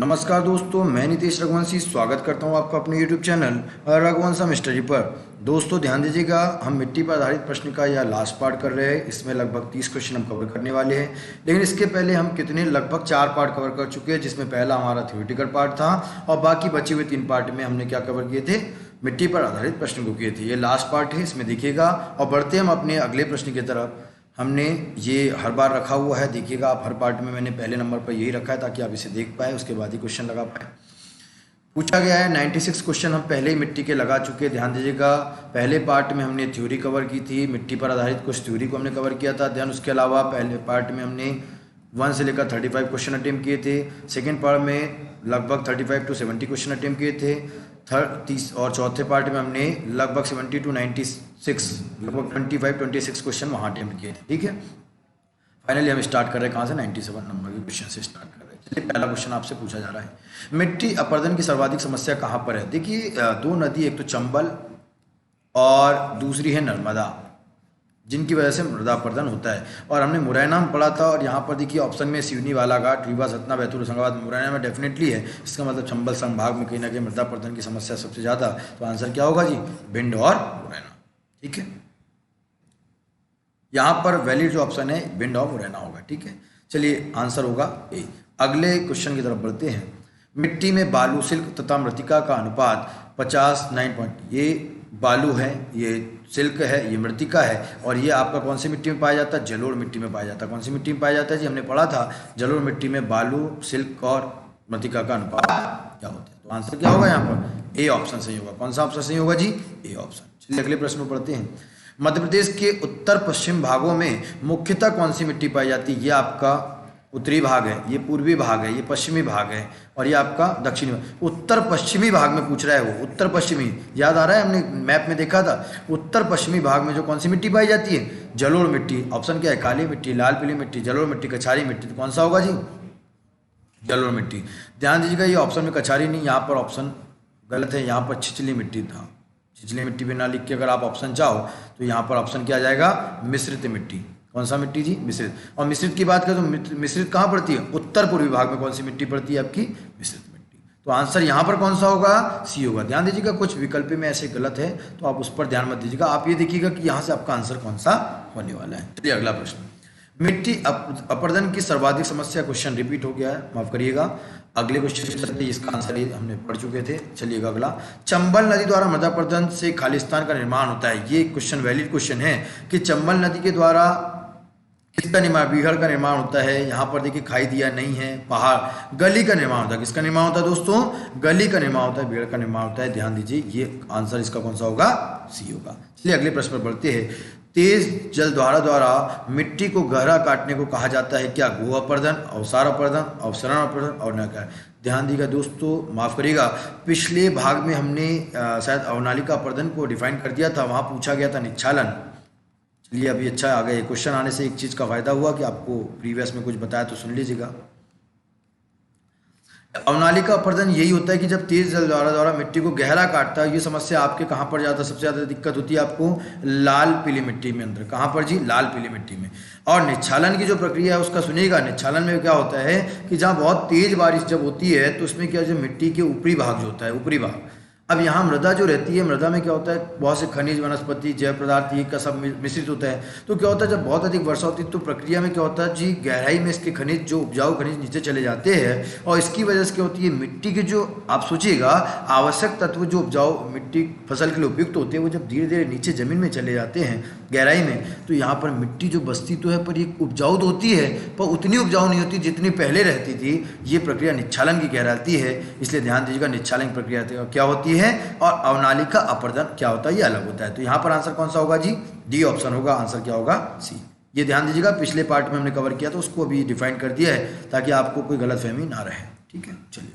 नमस्कार दोस्तों, मैं नितेश रघुवंशी स्वागत करता हूं आपका अपने YouTube चैनल रघुवंशम स्टडी पर। दोस्तों ध्यान दीजिएगा, हम मिट्टी पर आधारित प्रश्न का यह लास्ट पार्ट कर रहे हैं। इसमें लगभग 30 क्वेश्चन हम कवर करने वाले हैं, लेकिन इसके पहले हम कितने लगभग 4 पार्ट कवर कर चुके हैं, जिसमें पहला हमारा थ्योरेटिकल पार्ट था और बाकी बचे हुए 3 पार्ट में हमने क्या कवर किए थे, मिट्टी पर आधारित प्रश्न को किए थे। ये लास्ट पार्ट है, इसमें देखिएगा। और बढ़ते हम अपने अगले प्रश्न की तरफ। हमने ये हर बार रखा हुआ है, देखिएगा आप, हर पार्ट में मैंने पहले नंबर पर यही रखा है ताकि आप इसे देख पाए, उसके बाद ही क्वेश्चन लगा पाए। पूछा गया है 96 क्वेश्चन हम पहले ही मिट्टी के लगा चुके हैं। ध्यान दीजिएगा, पहले पार्ट में हमने थ्योरी कवर की थी, मिट्टी पर आधारित कुछ थ्योरी को हमने कवर किया था। दैन उसके अलावा पहले पार्ट में हमने 1 से लेकर 35 क्वेश्चन अटेम्प्ट किए थे। सेकेंड पार्ट में लगभग 35 to 70 क्वेश्चन अटेम्प्ट किए थे। और चौथे पार्ट में हमने लगभग 70 to 96 लगभग 25-26 क्वेश्चन वहाँ अटेम्प्ट किए थे। ठीक है, फाइनली हम स्टार्ट कर रहे हैं कहाँ से, 97 नंबर के क्वेश्चन से स्टार्ट कर रहे हैं। चलिए, पहला क्वेश्चन आपसे पूछा जा रहा है, मिट्टी अपरदन की सर्वाधिक समस्या कहाँ पर है। देखिए, 2 नदी, एक तो चंबल और दूसरी है नर्मदा, जिनकी वजह से मृदा अपरदन होता है। और हमने मुरैना में पढ़ा था, और यहाँ पर देखिए ऑप्शन में सिवनी, बालाघाट, रीवा, सतना, बैतूल, होशंगाबाद, मुरैना में डेफिनेटली है। इसका मतलब चंबल संभाग में कहीं ना कहीं मृदा अपरदन की समस्या सबसे ज़्यादा। तो आंसर क्या होगा जी, भिंड और मुरैना। ठीक है, यहाँ पर वैलिड जो ऑप्शन है भिंड और मुरैना होगा। ठीक है, चलिए आंसर होगा ए। अगले क्वेश्चन की तरफ बढ़ते हैं। मिट्टी में बालू, सिल्क तथा मृतिका का अनुपात 50-9 ये बालू है, ये सिल्क है, ये मृतिका है। और ये आपका कौन सी मिट्टी में पाया जाता है, जलोढ़ मिट्टी में पाया जाता है। कौन सी मिट्टी में पाया जाता है जी, हमने पढ़ा था जलोढ़ मिट्टी में बालू, सिल्क और मृतिका का अनुपात क्या होता है। तो आंसर क्या होगा यहाँ पर, ए ऑप्शन सही होगा। कौन सा ऑप्शन सही होगा जी, ए ऑप्शन। चलिए अगले प्रश्न में पढ़ते हैं। मध्य प्रदेश के उत्तर पश्चिम भागों में मुख्यतः कौन सी मिट्टी पाई जाती है। ये आपका उत्तरी भाग है, ये पूर्वी भाग है, ये पश्चिमी भाग है, और ये आपका दक्षिणी भाग। उत्तर पश्चिमी भाग में पूछ रहा है वो, उत्तर पश्चिमी, याद आ रहा है, हमने मैप में देखा था। उत्तर पश्चिमी भाग में जो कौन सी मिट्टी पाई जाती है, जलोढ़ मिट्टी। ऑप्शन क्या है, काली मिट्टी, लाल पीली मिट्टी, जलोढ़ मिट्टी, कछारी मिट्टी। तो कौन सा होगा जी, जलोढ़ मिट्टी। ध्यान दीजिएगा, ये ऑप्शन में कछारी नहीं, यहाँ पर ऑप्शन गलत है, यहाँ पर छिछली मिट्टी था। छिछली मिट्टी भी ना लिख के अगर आप ऑप्शन चाहो तो यहाँ पर ऑप्शन क्या आ जाएगा, मिश्रित मिट्टी। कौन सा मिट्टी जी, मिश्रित। और मिश्रित की बात करें तो मिश्रित कहाँ पड़ती है, उत्तर पूर्वी भाग में कौन सी मिट्टी पड़ती है आपकी, मिश्रित मिट्टी। तो आंसर यहाँ पर कौन सा होगा, सी होगा। ध्यान दीजिएगा, कुछ विकल्प में ऐसे गलत है तो आप उस पर ध्यान मत दीजिएगा। आप ये देखिएगा कि यहाँ से आपका आंसर कौन सा होने वाला है। चलिए अगला प्रश्न, मिट्टी अपरदन की सर्वाधिक समस्या। क्वेश्चन रिपीट हो गया है, माफ करिएगा। अगले क्वेश्चन इसका आंसर हमने पढ़ चुके थे। चलिएगा अगला, चंबल नदी द्वारा मृदा अपरदन से खालिस्तान का निर्माण होता है। ये क्वेश्चन वैलिड क्वेश्चन है कि चंबल नदी के द्वारा किसका निर्माण, बीहड़ का निर्माण होता है। यहाँ पर देखिए खाई दिया नहीं है, पहाड़, गली का निर्माण होता है। किसका निर्माण होता है दोस्तों, गली का निर्माण होता है, बीहड़ का निर्माण होता है। ध्यान दीजिए, ये आंसर इसका कौन सा होगा, सी होगा। चलिए अगले प्रश्न पर बढ़ते हैं। तेज जल द्वारा मिट्टी को गहरा काटने को कहा जाता है क्या, गो अपरदन, अवसार अपरदन, अवसरण अपरदन और नकार। ध्यान दीजिएगा दोस्तों, माफ करिएगा, पिछले भाग में हमने शायद अवनालिका अपरदन को डिफाइन कर दिया था, वहाँ पूछा गया था निच्छालन। चलिए अभी अच्छा आ गया, क्वेश्चन आने से एक चीज़ का फायदा हुआ कि आपको प्रीवियस में कुछ बताया तो सुन लीजिएगा। अवनालिका अपरदन यही होता है कि जब तेज जल द्वारा मिट्टी को गहरा काटता है। ये समस्या आपके कहाँ पर ज़्यादा, सबसे ज़्यादा दिक्कत होती है आपको लाल पीली मिट्टी में अंदर। कहाँ पर जी, लाल पीली मिट्टी में। और निच्छालन की जो प्रक्रिया है उसका सुनिएगा। निच्छालन में क्या होता है कि जहाँ बहुत तेज बारिश जब होती है तो उसमें क्या, जो मिट्टी के ऊपरी भाग जो होता है, ऊपरी भाग, अब यहाँ मृदा जो रहती है, मृदा में क्या होता है, बहुत से खनिज, वनस्पति, जैव पदार्थ, ये का सब मिश्रित होता है। तो क्या होता है, जब बहुत अधिक वर्षा होती है तो प्रक्रिया में क्या होता है जी, गहराई में इसके खनिज, जो उपजाऊ खनिज नीचे चले जाते हैं, और इसकी वजह से क्या होती है, मिट्टी के जो, आप सोचिएगा, आवश्यक तत्व जो उपजाऊ मिट्टी फसल के लिए उपयुक्त होते हैं, वो जब धीरे धीरे नीचे जमीन में चले जाते हैं गहराई में, तो यहाँ पर मिट्टी जो बसती तो है, पर ये उपजाऊ तो होती है, पर उतनी उपजाऊ नहीं होती जितनी पहले रहती थी। ये प्रक्रिया निच्छालन की कहलाती है। इसलिए ध्यान दीजिएगा, निच्छालन की प्रक्रिया क्या होती है और अवनालिका अपरदन क्या होता है, ये अलग होता है। तो यहाँ पर आंसर कौन सा होगा जी, डी ऑप्शन होगा। आंसर क्या होगा, सी। ये ध्यान दीजिएगा, पिछले पार्ट में हमने कवर किया तो उसको अभी डिफाइन कर दिया है ताकि आपको कोई गलतफहमी ना रहे। ठीक है, चलिए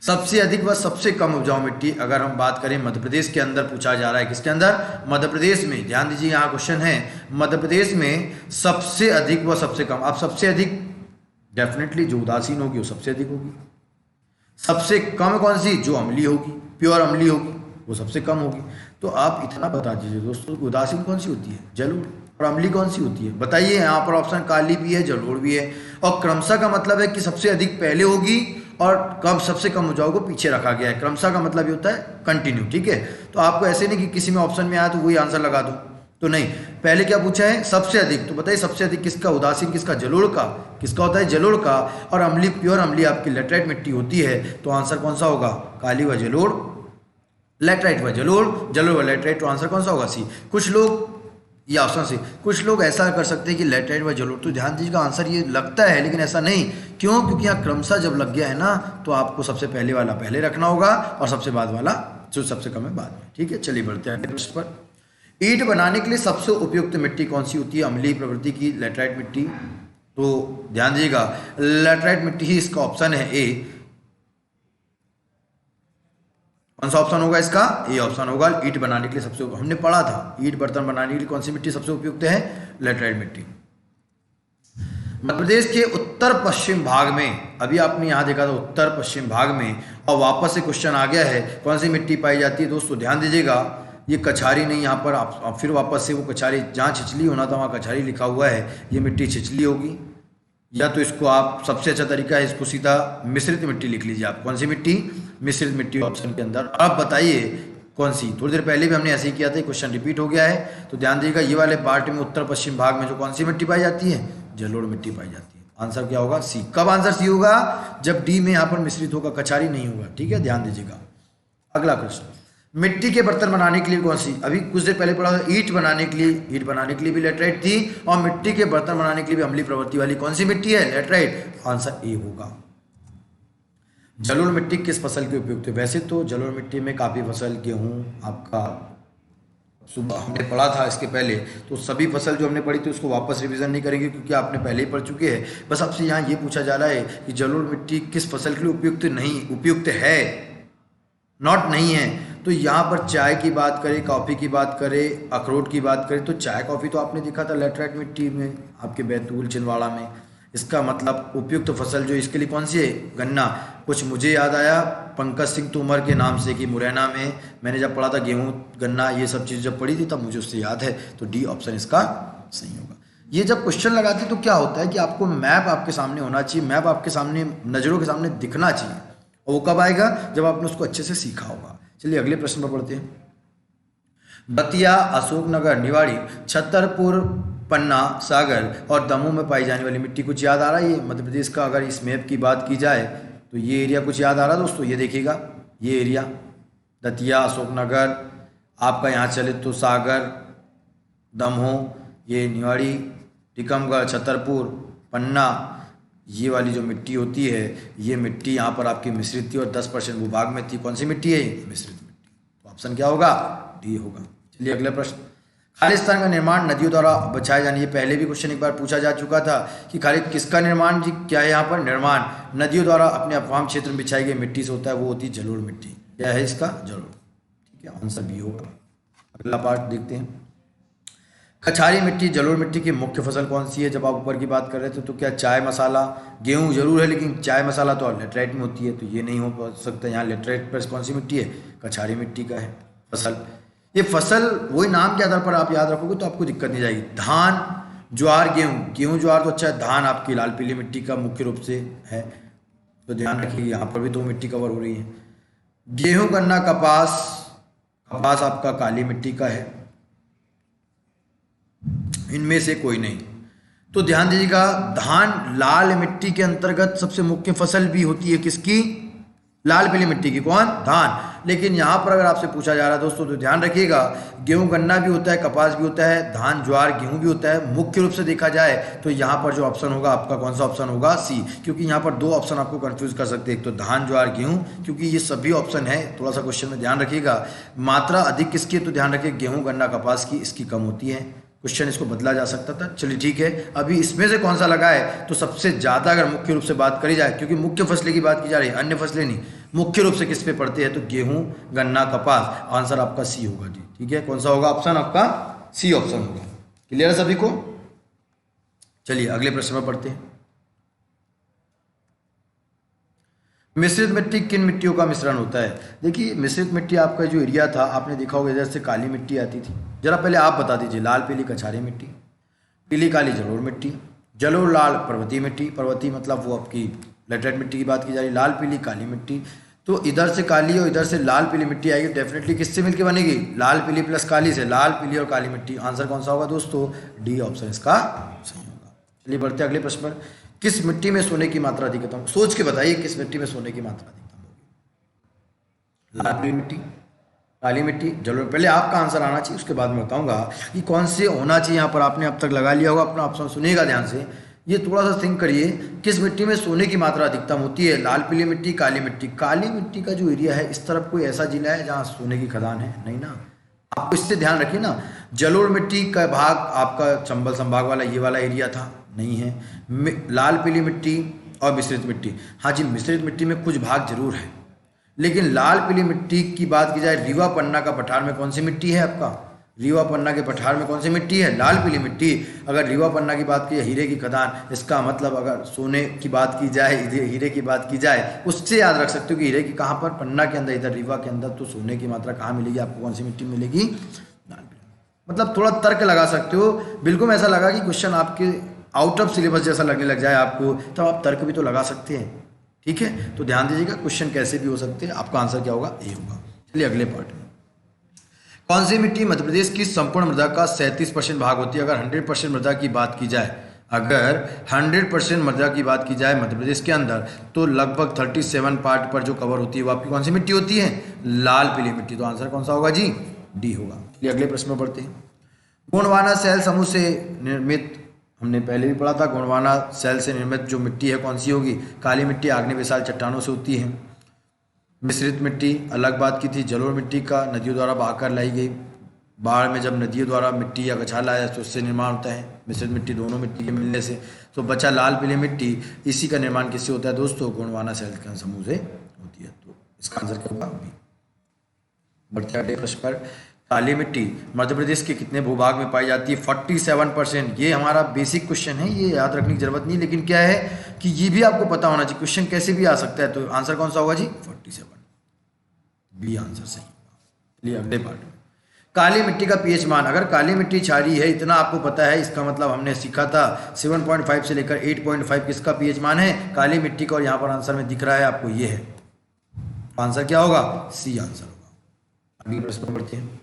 सबसे अधिक व सबसे कम उपजाऊ मिट्टी, अगर हम बात करें मध्य प्रदेश के अंदर पूछा जा रहा है। किसके अंदर, मध्य प्रदेश में। ध्यान दीजिए, यहाँ क्वेश्चन है मध्य प्रदेश में सबसे अधिक व सबसे कम। अब सबसे अधिक डेफिनेटली जो उदासीन होगी वो सबसे अधिक होगी। सबसे कम कौन सी, जो अम्लीय होगी, प्योर अम्लीय होगी, वो सबसे कम होगी। तो आप इतना बता दीजिए दोस्तों, उदासीन कौन सी होती है, जलोढ़। और अम्लीय कौन सी होती है बताइए। यहाँ पर ऑप्शन काली भी है, जलोढ़ भी है। और क्रमशः का मतलब है कि सबसे अधिक पहले होगी और कम सबसे कम ऊर्जाओं को पीछे रखा गया है। क्रमशः का मतलब ये होता है कंटिन्यू, ठीक है। तो आपको ऐसे नहीं कि किसी में ऑप्शन में आया तो वही आंसर लगा दो, तो नहीं। पहले क्या पूछा है, सबसे अधिक, तो बताइए सबसे अधिक किसका, उदासीन किसका, जलोढ़ का। किसका होता है, जलोढ़ का। और अम्लीय, प्योर अम्लीय आपकी लेटराइट मिट्टी होती है, तो आंसर कौन सा होगा, काली व जलोढ़, लेटराइट व जलोढ़, जलोढ़ व लेटराइट, तो आंसर कौन सा होगा, सी। कुछ लोग ये ऑप्शन से, कुछ लोग ऐसा कर सकते हैं कि लेटराइट व जलोढ़, तो ध्यान दीजिएगा आंसर ये लगता है लेकिन ऐसा नहीं। क्यों, क्योंकि यहाँ क्रमशः जब लग गया है ना, तो आपको सबसे पहले वाला पहले रखना होगा और सबसे बाद वाला जो सबसे कम है बाद में, ठीक है। चलिए बढ़ते हैं प्रश्न पर। ईंट बनाने के लिए सबसे उपयुक्त मिट्टी कौन सी होती है, अम्लीय प्रवृत्ति की लेटराइट मिट्टी। तो ध्यान दीजिएगा लेटराइट मिट्टी ही इसका ऑप्शन है ए। कौन सा ऑप्शन होगा इसका, ए ऑप्शन होगा। ईंट बनाने के लिए सबसे, हमने पढ़ा था ईंट बर्तन बनाने के लिए कौन सी मिट्टी सबसे उपयुक्त है, लेटराइट मिट्टी। मध्य प्रदेश के उत्तर पश्चिम भाग में, अभी आपने यहां देखा था उत्तर पश्चिम भाग में, और वापस से क्वेश्चन आ गया है कौन सी मिट्टी पाई जाती है। दोस्तों ध्यान दीजिएगा, ये कछारी नहीं, यहाँ पर आप फिर वापस से वो कछारी, जहाँ छिछली होना था वहाँ कछारी लिखा हुआ है, ये मिट्टी छिछली होगी। या तो इसको आप, सबसे अच्छा तरीका है इसको सीधा मिश्रित मिट्टी लिख लीजिए आप। कौन सी मिट्टी, मिश्रित मिट्टी ऑप्शन के अंदर। अब बताइए कौन सी, थोड़ी देर पहले भी हमने ऐसे ही किया था, क्वेश्चन रिपीट हो गया है। तो ध्यान दीजिएगा ये वाले पार्ट में उत्तर पश्चिम भाग में जो कौन सी मिट्टी पाई जाती है, जलोढ़ मिट्टी पाई जाती है। आंसर क्या होगा, सी। कब आंसर सी होगा, जब डी में यहाँ पर मिश्रित होगा, कछारी नहीं होगा, ठीक है, ध्यान दीजिएगा। अगला प्रश्न, मिट्टी के बर्तन बनाने के लिए कौन सी, अभी कुछ देर पहले पढ़ा था ईंट बनाने के लिए, ईंट बनाने के लिए भी लेटराइट थी, और मिट्टी के बर्तन बनाने के लिए भी अम्लीय प्रवृत्ति वाली कौन सी मिट्टी है, लेटराइट। आंसर ए होगा। जलोढ़ मिट्टी किस फसल के उपयुक्त है, वैसे तो जलोढ़ मिट्टी में काफ़ी फसल, गेहूँ आपका, सुबह हमने पढ़ा था इसके पहले, तो सभी फसल जो हमने पढ़ी थी उसको वापस रिवीजन नहीं करेंगे क्योंकि आपने पहले ही पढ़ चुके हैं। बस आपसे यहाँ ये पूछा जा रहा है कि जलोढ़ मिट्टी किस फसल के लिए उपयुक्त नहीं, उपयुक्त है, नॉट नहीं है। तो यहाँ पर चाय की बात करें, कॉफ़ी की बात करें, अखरोट की बात करें, तो चाय कॉफ़ी तो आपने देखा था लेटराइट मिट्टी में आपके बैतूल छिंदवाड़ा में। इसका मतलब उपयुक्त फसल जो इसके लिए कौन सी है, गन्ना। कुछ मुझे याद आया पंकज सिंह तोमर के नाम से कि मुरैना में मैंने जब पढ़ा था गेहूँ गन्ना ये सब चीज़ जब पढ़ी थी तब मुझे उससे याद है, तो डी ऑप्शन इसका सही होगा। ये जब क्वेश्चन लगाते तो क्या होता है कि आपको मैप आपके सामने होना चाहिए, मैप आपके सामने, नज़रों के सामने दिखना चाहिए, और वो कब आएगा, जब आपने उसको अच्छे से सीखा होगा। चलिए अगले प्रश्न पर पढ़ते हैं। दतिया, अशोकनगर, निवाड़ी, छतरपुर, पन्ना, सागर और दमोह में पाई जाने वाली मिट्टी, कुछ याद आ रहा है ये मध्य प्रदेश का, अगर इस मैप की बात की जाए तो ये एरिया कुछ याद आ रहा है दोस्तों, ये देखिएगा ये एरिया दतिया, अशोकनगर, आपका यहाँ चले तो सागर, दमोह, ये निवाड़ी, टीकमगढ़, छतरपुर, पन्ना, ये वाली जो मिट्टी होती है ये मिट्टी यहाँ पर आपकी मिश्रित थी और 10% भूभाग में थी। कौन सी मिट्टी है, मिश्रित मिट्टी। तो ऑप्शन क्या होगा, डी होगा। चलिए अगला प्रश्न, खालिस्तान का निर्माण नदियों द्वारा बचाए जाने, ये पहले भी क्वेश्चन एक बार पूछा जा चुका था कि खाली किसका निर्माण जी, क्या है यहाँ पर निर्माण, नदियों द्वारा अपने अफवाम क्षेत्र में बिछाई गई मिट्टी से होता है, वो होती है जलोढ़ मिट्टी। क्या है इसका, जलोढ़, ठीक है, आंसर बी होगा। अगला पार्ट देखते हैं, कछारी मिट्टी, जलोढ़ मिट्टी की मुख्य फसल कौन सी है। जब आप ऊपर की बात कर रहे थे तो क्या चाय मसाला, गेहूं जरूर है लेकिन चाय मसाला तो लेटराइट में होती है, तो ये नहीं हो सकता। यहाँ लेटराइट पर कौन सी मिट्टी है, कछारी मिट्टी का है फसल। ये फसल वही नाम के आधार पर आप याद रखोगे तो आपको दिक्कत नहीं जाएगी। धान, ज्वार, गेहूँ, गेहूँ ज्वार तो अच्छा है, धान आपकी लाल पीली मिट्टी का मुख्य रूप से है, तो ध्यान रखिए यहाँ पर भी 2 मिट्टी कवर हो रही है। गेहूँ, गन्ना, कपास, कपास आपका काली मिट्टी का है, इनमें से कोई नहीं। तो ध्यान दीजिएगा धान लाल मिट्टी के अंतर्गत सबसे मुख्य फसल भी होती है, किसकी, लाल पीली मिट्टी की, कौन, धान। लेकिन यहाँ पर अगर आपसे पूछा जा रहा है दोस्तों तो ध्यान रखिएगा गेहूं गन्ना भी होता है, कपास भी होता है, धान ज्वार गेहूं भी होता है। मुख्य रूप से देखा जाए तो यहाँ पर जो ऑप्शन होगा आपका कौन सा ऑप्शन होगा, सी। क्योंकि यहाँ पर 2 ऑप्शन आपको कंफ्यूज कर सकते हैं, एक तो धान ज्वार गेहूं, क्योंकि ये सभी ऑप्शन है, थोड़ा सा क्वेश्चन में ध्यान रखिएगा। मात्रा अधिक किसकी है तो ध्यान रखिए गेहूँ गन्ना कपास की, इसकी कम होती है। क्वेश्चन इसको बदला जा सकता था। चलिए ठीक है, अभी इसमें से कौन सा लगा है तो सबसे ज़्यादा अगर मुख्य रूप से बात करी जाए, क्योंकि मुख्य फसलें की बात की जा रही है, अन्य फसलें नहीं, मुख्य रूप से किस पे पड़ते हैं तो गेहूं गन्ना कपास, आंसर आपका सी होगा जी। ठीक है, कौन सा होगा ऑप्शन आपका, सी ऑप्शन होगा। क्लियर है सभी को। चलिए अगले प्रश्न में पढ़ते हैं। मिश्रित मिट्टी किन मिट्टियों का मिश्रण होता है। देखिए मिश्रित मिट्टी आपका जो एरिया था आपने देखा होगा इधर से काली मिट्टी आती थी, जरा पहले आप बता दीजिए, लाल पीली कछारी मिट्टी, पीली काली जलोढ़ मिट्टी, जलोढ़ लाल पर्वतीय मिट्टी, पर्वतीय मतलब वो आपकी लेटराइट मिट्टी की बात की जा रही, लाल पीली काली मिट्टी। तो इधर से काली और इधर से लाल पीली मिट्टी आएगी, डेफिनेटली किससे मिलकर बनेगी, लाल पीली प्लस काली से, लाल पीली और काली मिट्टी। आंसर कौन सा होगा दोस्तों, डी ऑप्शन इसका सही होगा। चलिए बढ़ते अगले प्रश्न पर। किस मिट्टी में सोने की मात्रा अधिकतम, सोच के बताइए किस मिट्टी में सोने की मात्रा अधिकतम होगी, लाल पीली मिट्टी, काली मिट्टी, जलोढ़। पहले आपका आंसर आना चाहिए, उसके बाद मैं बताऊंगा कि कौन से होना चाहिए। यहाँ पर आपने अब तक लगा लिया होगा अपना ऑप्शन, सुनिएगा ध्यान से, ये थोड़ा सा थिंक करिए, किस मिट्टी में सोने की मात्रा अधिकतम होती है, लाल पीली मिट्टी, काली मिट्टी। काली मिट्टी का जो एरिया है, इस तरफ कोई ऐसा जिला है जहाँ सोने की खदान है, नहीं ना, आपको इससे ध्यान रखिए ना। जलोढ़ मिट्टी का भाग आपका चंबल संभाग वाला ये वाला एरिया था, नहीं है। लाल पीली मिट्टी और मिश्रित मिट्टी, हाँ जी मिश्रित मिट्टी में कुछ भाग जरूर है, लेकिन लाल पीली मिट्टी की बात की जाए, रीवा पन्ना का पठार में कौन सी मिट्टी है आपका, रीवा पन्ना के पठार में कौन सी मिट्टी है, लाल पीली मिट्टी। अगर रीवा पन्ना की बात की, हीरे की खदान, इसका मतलब अगर सोने की बात की जाए, हीरे की बात की जाए, उससे याद रख सकते हो कि हीरे की कहाँ पर, पन्ना के अंदर, इधर रीवा के अंदर, तो सोने की मात्रा कहाँ मिलेगी आपको, कौन सी मिट्टी मिलेगी, लाल पीली। मतलब थोड़ा तर्क लगा सकते हो, बिल्कुल ऐसा लगा कि क्वेश्चन आपके आउट ऑफ सिलेबस जैसा लगने लग जाए आपको, तो आप तर्क भी तो लगा सकते हैं, ठीक है। तो ध्यान दीजिएगा, क्वेश्चन कैसे भी हो सकते हैं, आपका आंसर क्या होगा, ए होगा। चलिए अगले पार्ट में, कौन सी मिट्टी मध्य प्रदेश की संपूर्ण मृदा का 37% भाग होती है। अगर 100% मृदा की बात की जाए, अगर 100% मृदा की बात की जाए मध्य प्रदेश के अंदर, तो लगभग 37 पार्ट पर जो कवर होती है वो आपकी कौन सी मिट्टी होती है, लाल पीली मिट्टी। तो आंसर कौन सा होगा जी, डी होगा। चलिए अगले प्रश्न में बढ़ते हैं। गोंडवाना सेल समूह से निर्मित, हमने पहले भी पढ़ा था, गोंडवाना सेल से निर्मित जो मिट्टी है कौन सी होगी, काली मिट्टी आग्नेय विशाल चट्टानों से होती है। मिश्रित मिट्टी अलग बात की थी, जलोढ़ मिट्टी का नदियों द्वारा बहाकर लाई गई, बाढ़ में जब नदियों द्वारा मिट्टी या गछाला आया तो उससे निर्माण होता है। मिश्रित मिट्टी दोनों मिट्टी के मिलने से, तो बचा लाल पीली मिट्टी, इसी का निर्माण किससे होता है दोस्तों, गोंडवाना सेल के समूह से होती है। तो इसका आंसर क्या होगा, बी। बढ़ते अगले प्रश्न पर, काली मिट्टी मध्य प्रदेश के कितने भूभाग में पाई जाती है, 47%। ये हमारा बेसिक क्वेश्चन है, ये याद रखने की जरूरत नहीं, लेकिन क्या है कि ये भी आपको पता होना चाहिए, क्वेश्चन कैसे भी आ सकता है। तो आंसर कौन सा होगा जी, 47, बी आंसर सही होगा। चलिए अगले पार्ट में, काली मिट्टी का पीएच मान। अगर काली मिट्टी क्षारीय है, इतना आपको पता है, इसका मतलब हमने सीखा था 7.5 से लेकर 8.5 किसका पीएच मान है, काली मिट्टी का, और यहाँ पर आंसर में दिख रहा है आपको ये है। आंसर क्या होगा, सी आंसर होगा। अगले प्रश्न पर बढ़ते हैं।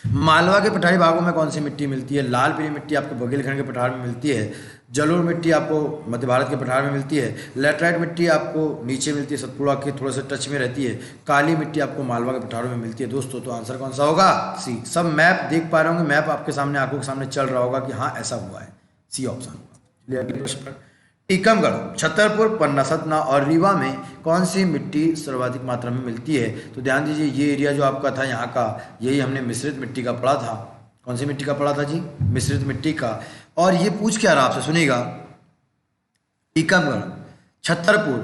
मालवा के पठारी भागों में कौन सी मिट्टी मिलती है, लाल पीली मिट्टी आपको बुंदेलखंड के पठार में मिलती है, जलोढ़ मिट्टी आपको मध्य भारत के पठार में मिलती है, लेटराइट मिट्टी आपको नीचे मिलती है, सतपुड़ा के थोड़े से टच में रहती है, काली मिट्टी आपको मालवा के पठारों में मिलती है दोस्तों। तो आंसर कौन सा होगा, सी। सब मैप देख पा रहे होंगे, मैप आपके सामने, आंखों के सामने चल रहा होगा कि हाँ ऐसा हुआ है, सी ऑप्शन होगा। चलिए अगले प्रश्न पर, टीकमगढ़, छतरपुर, पन्ना, सतना और रीवा में कौन सी मिट्टी सर्वाधिक मात्रा में मिलती है। तो ध्यान दीजिए, ये एरिया जो आपका था यहाँ का, यही हमने मिश्रित मिट्टी का पढ़ा था। कौन सी मिट्टी का पढ़ा था जी, मिश्रित मिट्टी का। और ये पूछ क्या रहा आपसे, सुनिएगा, टीकमगढ़, छतरपुर,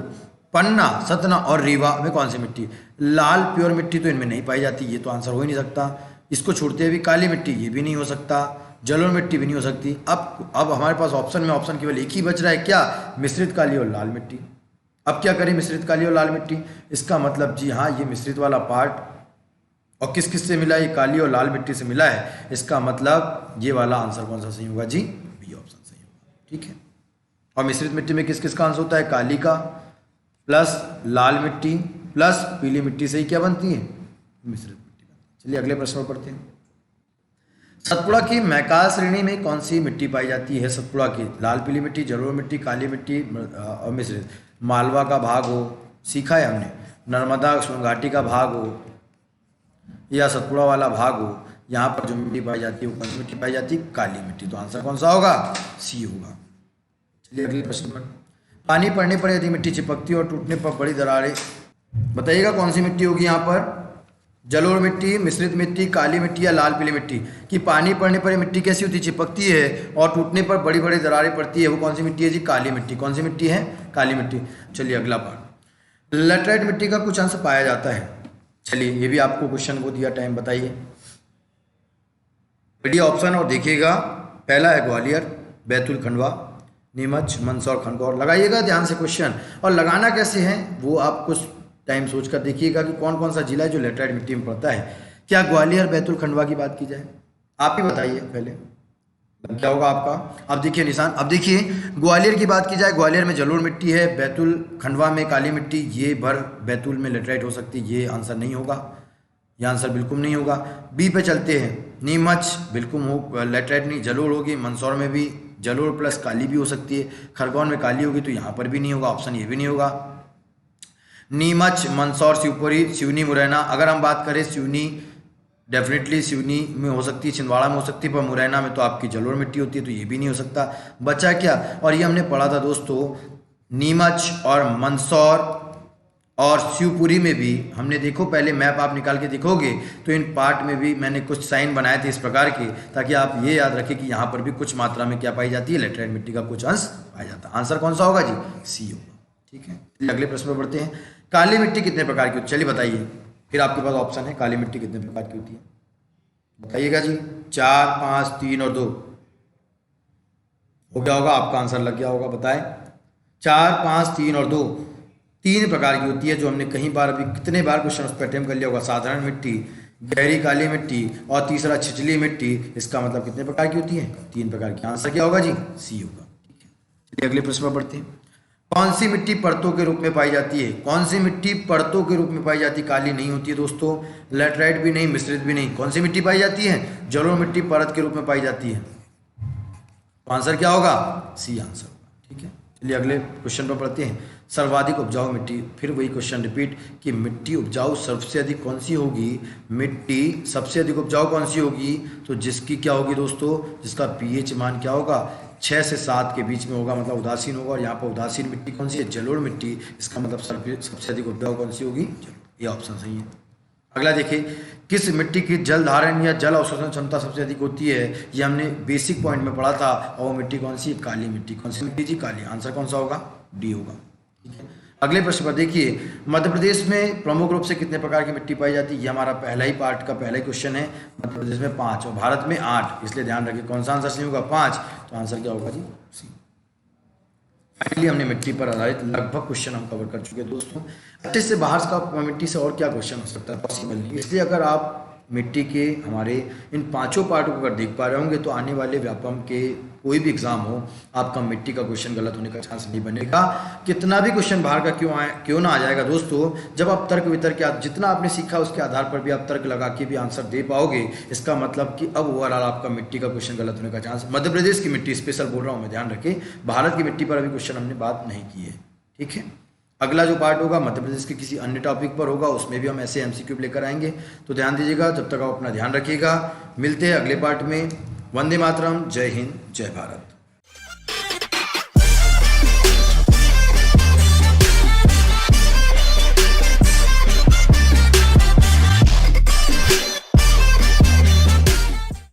पन्ना, सतना और रीवा में कौन सी मिट्टी, लाल प्योर मिट्टी तो इनमें नहीं पाई जाती, ये तो आंसर हो ही नहीं सकता। इसको छोड़ते हुए काली मिट्टी, ये भी नहीं हो सकता, जलोढ़ मिट्टी भी नहीं हो सकती। अब हमारे पास ऑप्शन में ऑप्शन केवल एक ही बच रहा है, क्या, मिश्रित काली और लाल मिट्टी। अब क्या करें, मिश्रित काली और लाल मिट्टी, इसका मतलब जी हाँ, ये मिश्रित वाला पार्ट और किस किस से मिला, ये काली और लाल मिट्टी से मिला है, इसका मतलब ये वाला आंसर कौन सा सही होगा जी, बी ऑप्शन सही होगा, ठीक है। और मिश्रित मिट्टी में किस किस का आंसर होता है, काली का प्लस लाल मिट्टी प्लस पीली मिट्टी से ही क्या बनती है, मिश्रित मिट्टी बनती है। चलिए अगले प्रश्न पर पढ़ते हैं। सतपुड़ा की मैकाल श्रेणी में कौन सी मिट्टी पाई जाती है, सतपुड़ा की, लाल पीली मिट्टी, जलोढ़ मिट्टी, काली मिट्टी और मिश्रित। मालवा का भाग हो, सीखा है हमने, नर्मदा घाटी का भाग हो या सतपुड़ा वाला भाग हो, यहाँ पर जो मिट्टी पाई जाती है वो कौन सी मिट्टी पाई जाती है, काली मिट्टी। तो आंसर कौन सा होगा, सी होगा। चलिए अगले प्रश्न पर, पानी पड़ने पर यदि मिट्टी चिपकती है और टूटने पर बड़ी दरारें, बताइएगा कौन सी मिट्टी होगी यहाँ पर, जलोढ़ मिट्टी, मिश्रित मिट्टी, काली मिट्टी या लाल पीली मिट्टी। कि पानी पड़ने पर ये मिट्टी कैसी होती है, चिपकती है और टूटने पर बड़ी बड़ी दरारें पड़ती है, वो कौन सी मिट्टी है जी, काली मिट्टी। कौन सी मिट्टी है, काली मिट्टी। चलिए अगला पार्ट, लेटराइट मिट्टी का कुछ अंश पाया जाता है। चलिए ये भी आपको क्वेश्चन को दिया टाइम, बताइए, बढ़िया ऑप्शन और देखिएगा। पहला है ग्वालियर, बैतूल, खंडवा, नीमच, मंदसौर, खंडवा। लगाइएगा ध्यान से क्वेश्चन, और लगाना कैसे है वो आप कुछ टाइम सोचकर देखिएगा कि कौन कौन सा जिला है जो लेटराइट मिट्टी में पड़ता है। क्या ग्वालियर, बैतूल, खंडवा की बात की जाए, आप ही बताइए पहले। लग गया होगा आपका। अब देखिए निशान, अब देखिए ग्वालियर की बात की जाए, ग्वालियर में जलोढ़ मिट्टी है, बैतूल खंडवा में काली मिट्टी, ये भर बैतूल में लेटराइट हो सकती है, ये आंसर नहीं होगा, ये आंसर बिल्कुल नहीं होगा। बी पे चलते हैं, नीमच बिल्कुल हो लेटराइट नहीं, जलोढ़ होगी, मंदसौर में भी जलोढ़ प्लस काली भी हो सकती है, खरगोन में काली होगी तो यहाँ पर भी नहीं होगा, ऑप्शन ये भी नहीं होगा। नीमच, मंदसौर, शिवपुरी, सिवनी, मुरैना, अगर हम बात करें सिवनी, डेफिनेटली सिवनी में हो सकती है, छिंदवाड़ा में हो सकती है, पर मुरैना में तो आपकी जलोढ़ मिट्टी होती है तो ये भी नहीं हो सकता। बचा क्या, और ये हमने पढ़ा था दोस्तों, नीमच और मंदसौर और शिवपुरी में भी हमने, देखो पहले मैप आप निकाल के देखोगे तो इन पार्ट में भी मैंने कुछ साइन बनाए थे इस प्रकार के, ताकि आप ये याद रखें कि यहाँ पर भी कुछ मात्रा में क्या पाई जाती है, लेटराइट मिट्टी का कुछ अंश पाया जाता है। आंसर कौन सा होगा जी, सी होगा। ठीक है, अगले प्रश्न पर बढ़ते हैं। काली मिट्टी कितने प्रकार की होती है, चलिए बताइए, फिर आपके पास ऑप्शन है, काली मिट्टी कितने प्रकार की होती है बताइएगा जी। 4, 5, 3 और 2 हो गया होगा, आपका आंसर लग गया होगा, बताएं। 4, 5, 3 और 2 3 प्रकार की होती है, जो हमने कहीं बार अभी कितने बार क्वेश्चन उस पर अटेम्प्ट कर लिया होगा। साधारण मिट्टी, गहरी काली मिट्टी और तीसरा छिछली मिट्टी। इसका मतलब कितने प्रकार की होती है, 3 प्रकार की। आंसर क्या होगा जी, सी होगा। ठीक है, चलिए अगले प्रश्न पर बढ़ते हैं। कौन सी मिट्टी परतों के रूप में पाई जाती है, कौन सी मिट्टी परतों के रूप में पाई जाती है, काली नहीं होती है दोस्तों, लेटराइट भी नहीं, मिश्रित भी नहीं, कौन सी मिट्टी पाई जाती है, जलोढ़ मिट्टी परत के रूप में पाई जाती है। तो आंसर क्या होगा, सी आंसर होगा। ठीक है, चलिए अगले क्वेश्चन पर पढ़ते हैं। सर्वाधिक उपजाऊ मिट्टी, फिर वही क्वेश्चन रिपीट कि मिट्टी उपजाऊ सबसे अधिक कौन सी होगी, मिट्टी सबसे अधिक उपजाऊ कौन सी होगी, तो जिसकी क्या होगी दोस्तों, जिसका पीएच मान क्या होगा, 6 से 7 के बीच में होगा, मतलब उदासीन होगा। और यहाँ पर उदासीन मिट्टी कौन सी है, जलोढ़ मिट्टी। इसका मतलब सबसे अधिक उपजाऊ कौन सी होगी, ये ऑप्शन सही है। अगला देखिए, किस मिट्टी की जल धारण या जल अवशोषण क्षमता सबसे अधिक होती है, ये हमने बेसिक पॉइंट में पढ़ा था। और वो मिट्टी कौन सी, काली मिट्टी। कौन सी मिट्टी जी, काली। आंसर कौन सा होगा, डी होगा। ठीक है, अगले प्रश्न पर देखिए, मध्य प्रदेश में प्रमुख रूप से कितने प्रकार की मिट्टी पाई जाती है, ये हमारा पहला ही पार्ट का पहला ही क्वेश्चन है। मध्य प्रदेश में 5 और भारत में 8, इसलिए ध्यान रखिए कौन सा आंसर सही होगा, 5। तो आंसर क्या होगा जी, सी। फाइनली हमने मिट्टी पर आधारित लगभग क्वेश्चन हम कवर कर चुके हैं दोस्तों। अच्छे से बाहर का मिट्टी से और क्या क्वेश्चन हो सकता है, पॉसिबल नहीं। इसलिए अगर आप मिट्टी के हमारे इन 5 पार्टों को अगर देख पा रहे होंगे तो आने वाले व्यापम के कोई भी एग्जाम हो, आपका मिट्टी का क्वेश्चन गलत होने का चांस नहीं बनेगा। कितना भी क्वेश्चन बाहर का क्यों ना आ जाएगा दोस्तों, जब आप तर्क वितर्क जितना आपने सीखा उसके आधार पर भी आप तर्क लगा के भी आंसर दे पाओगे। इसका मतलब कि अब ओवरऑल आपका मिट्टी का क्वेश्चन गलत होने का चांस, मध्य प्रदेश की मिट्टी स्पेशल बोल रहा हूँ मैं, ध्यान रखें, भारत की मिट्टी पर अभी क्वेश्चन हमने बात नहीं की है। ठीक है, अगला जो पार्ट होगा मध्य प्रदेश के किसी अन्य टॉपिक पर होगा, उसमें भी हम ऐसे एमसीक्यू लेकर आएंगे। तो ध्यान दीजिएगा, जब तक आप अपना ध्यान रखिएगा। मिलते हैं अगले पार्ट में। वंदे मातरम, जय हिंद, जय भारत।